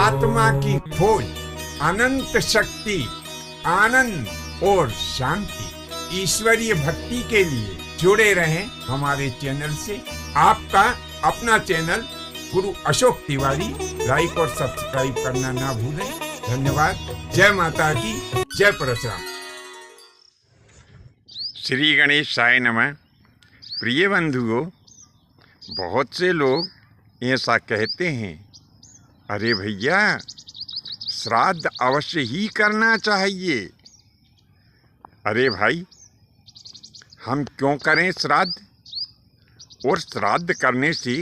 आत्मा की खोज, अनंत शक्ति, आनंद और शांति, ईश्वरीय भक्ति के लिए जुड़े रहें हमारे चैनल से। आपका अपना चैनल गुरु अशोक तिवारी, लाइक और सब्सक्राइब करना ना भूलें। धन्यवाद। जय माता की, जय परशुराम। श्री गणेशाय नमः। प्रिय बंधुओं, बहुत से लोग ऐसा कहते हैं, अरे भैया श्राद्ध अवश्य ही करना चाहिए। अरे भाई, हम क्यों करें श्राद्ध, और श्राद्ध करने से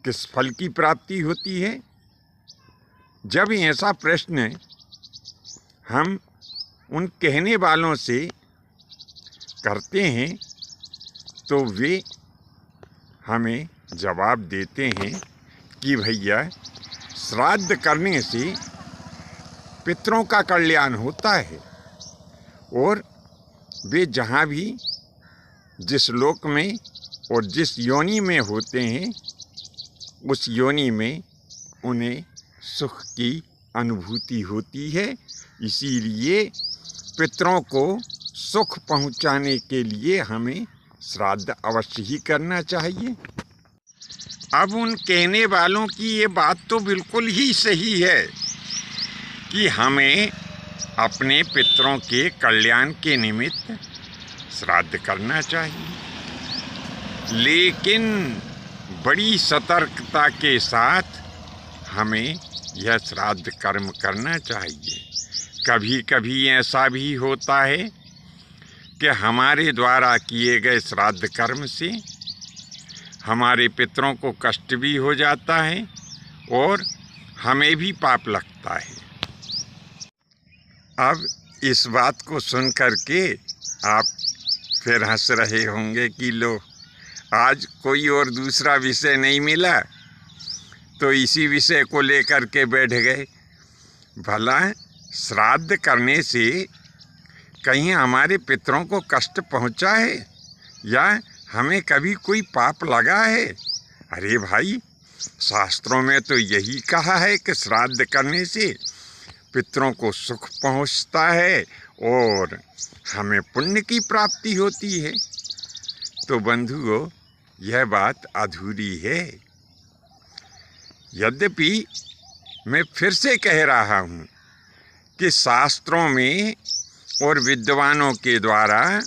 किस फल की प्राप्ति होती है? जब ऐसा प्रश्न हम उन कहने वालों से करते हैं तो वे हमें जवाब देते हैं कि भैया श्राद्ध करने से पितरों का कल्याण होता है और वे जहाँ भी जिस लोक में और जिस योनि में होते हैं उस योनि में उन्हें सुख की अनुभूति होती है। इसीलिए पितरों को सुख पहुँचाने के लिए हमें श्राद्ध अवश्य ही करना चाहिए। अब उन कहने वालों की ये बात तो बिल्कुल ही सही है कि हमें अपने पितरों के कल्याण के निमित्त श्राद्ध करना चाहिए, लेकिन बड़ी सतर्कता के साथ हमें यह श्राद्ध कर्म करना चाहिए। कभी कभी ऐसा भी होता है कि हमारे द्वारा किए गए श्राद्ध कर्म से हमारे पितरों को कष्ट भी हो जाता है और हमें भी पाप लगता है। अब इस बात को सुन कर के आप फिर हंस रहे होंगे कि लो, आज कोई और दूसरा विषय नहीं मिला तो इसी विषय को लेकर के बैठ गए। भला श्राद्ध करने से कहीं हमारे पितरों को कष्ट पहुंचा है या हमें कभी कोई पाप लगा है? अरे भाई, शास्त्रों में तो यही कहा है कि श्राद्ध करने से पितरों को सुख पहुंचता है और हमें पुण्य की प्राप्ति होती है। तो बंधुओं, यह बात अधूरी है। यद्यपि मैं फिर से कह रहा हूँ कि शास्त्रों में और विद्वानों के द्वारा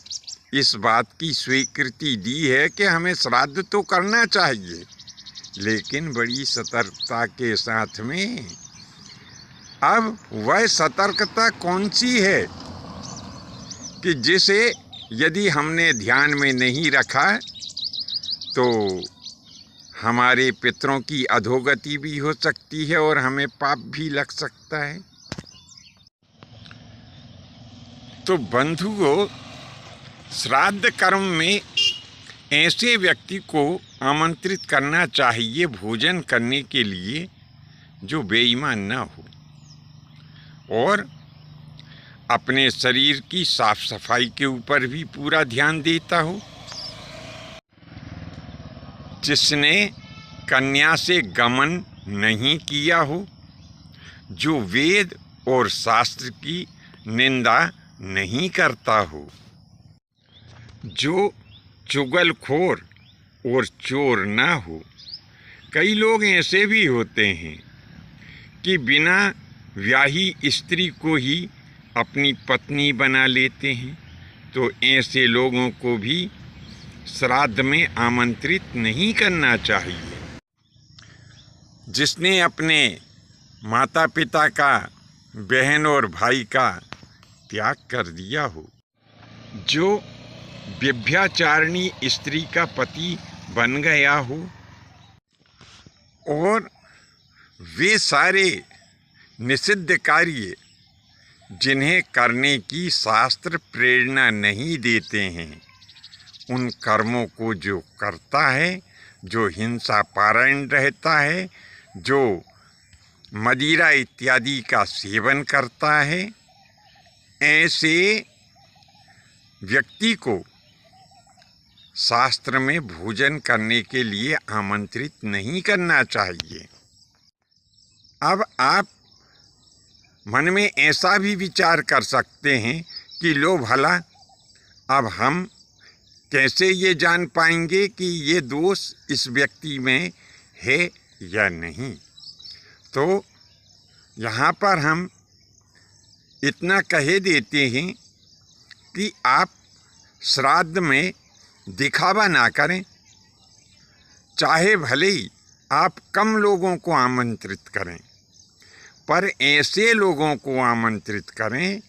इस बात की स्वीकृति दी है कि हमें श्राद्ध तो करना चाहिए, लेकिन बड़ी सतर्कता के साथ में। अब वह सतर्कता कौन सी है कि जिसे यदि हमने ध्यान में नहीं रखा तो हमारे पितरों की अधोगति भी हो सकती है और हमें पाप भी लग सकता है। तो बंधुओं, श्राद्ध कर्म में ऐसे व्यक्ति को आमंत्रित करना चाहिए भोजन करने के लिए जो बेईमान न हो और अपने शरीर की साफ सफाई के ऊपर भी पूरा ध्यान देता हो, जिसने कन्या से गमन नहीं किया हो, जो वेद और शास्त्र की निंदा नहीं करता हो, जो चुगलखोर और चोर ना हो। कई लोग ऐसे भी होते हैं कि बिना ब्याही स्त्री को ही अपनी पत्नी बना लेते हैं, तो ऐसे लोगों को भी श्राद्ध में आमंत्रित नहीं करना चाहिए। जिसने अपने माता पिता का, बहन और भाई का त्याग कर दिया हो, जो व्यभिचारिणी स्त्री का पति बन गया हो और वे सारे निषिद्ध कार्य जिन्हें करने की शास्त्र प्रेरणा नहीं देते हैं, उन कर्मों को जो करता है, जो हिंसा पारायण रहता है, जो मदिरा इत्यादि का सेवन करता है, ऐसे व्यक्ति को शास्त्र में भोजन करने के लिए आमंत्रित नहीं करना चाहिए। अब आप मन में ऐसा भी विचार कर सकते हैं कि लो भला, अब हम कैसे ये जान पाएंगे कि ये दोष इस व्यक्ति में है या नहीं। तो यहाँ पर हम इतना कह देते हैं कि आप श्राद्ध में दिखावा ना करें, चाहे भले ही आप कम लोगों को आमंत्रित करें, पर ऐसे लोगों को आमंत्रित करें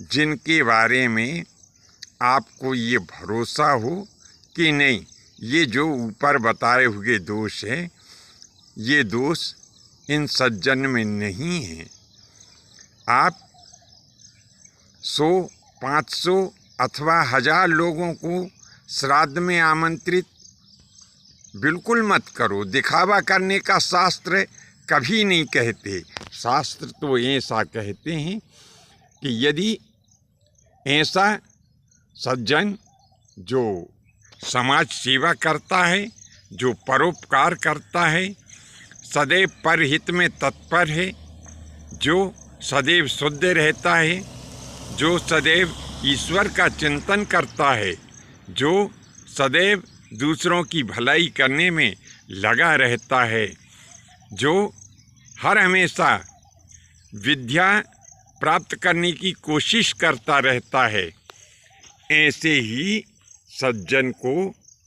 जिनके बारे में आपको ये भरोसा हो कि नहीं, ये जो ऊपर बताए हुए दोष है, ये दोष इन सज्जन में नहीं है। आप 100, 500 अथवा 1000 लोगों को श्राद्ध में आमंत्रित बिल्कुल मत करो। दिखावा करने का शास्त्र कभी नहीं कहते। शास्त्र तो ऐसा कहते हैं कि यदि ऐसा सज्जन जो समाज सेवा करता है, जो परोपकार करता है, सदैव परहित में तत्पर है, जो सदैव शुद्ध रहता है, जो सदैव ईश्वर का चिंतन करता है, जो सदैव दूसरों की भलाई करने में लगा रहता है, जो हर हमेशा विद्या प्राप्त करने की कोशिश करता रहता है, ऐसे ही सज्जन को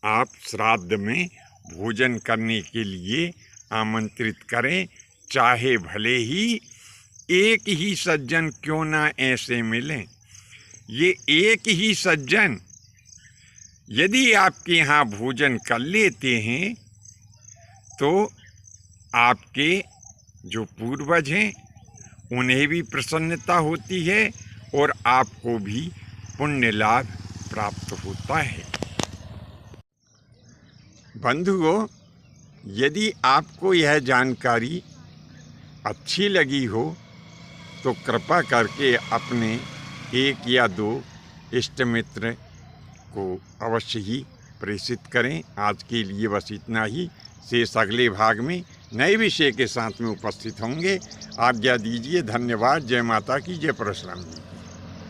आप श्राद्ध में भोजन करने के लिए आमंत्रित करें। चाहे भले ही एक ही सज्जन क्यों ना ऐसे मिलें। ये एक ही सज्जन यदि आपके यहाँ भोजन कर लेते हैं तो आपके जो पूर्वज हैं उन्हें भी प्रसन्नता होती है और आपको भी पुण्य लाभ प्राप्त होता है। बंधुओं, यदि आपको यह जानकारी अच्छी लगी हो तो कृपा करके अपने 1 या 2 इष्ट मित्र को अवश्य ही प्रेषित करें। आज के लिए बस इतना ही। शेष अगले भाग में नए विषय के साथ में उपस्थित होंगे। आज्ञा दीजिए। धन्यवाद। जय माता की, जय परशुराम जी।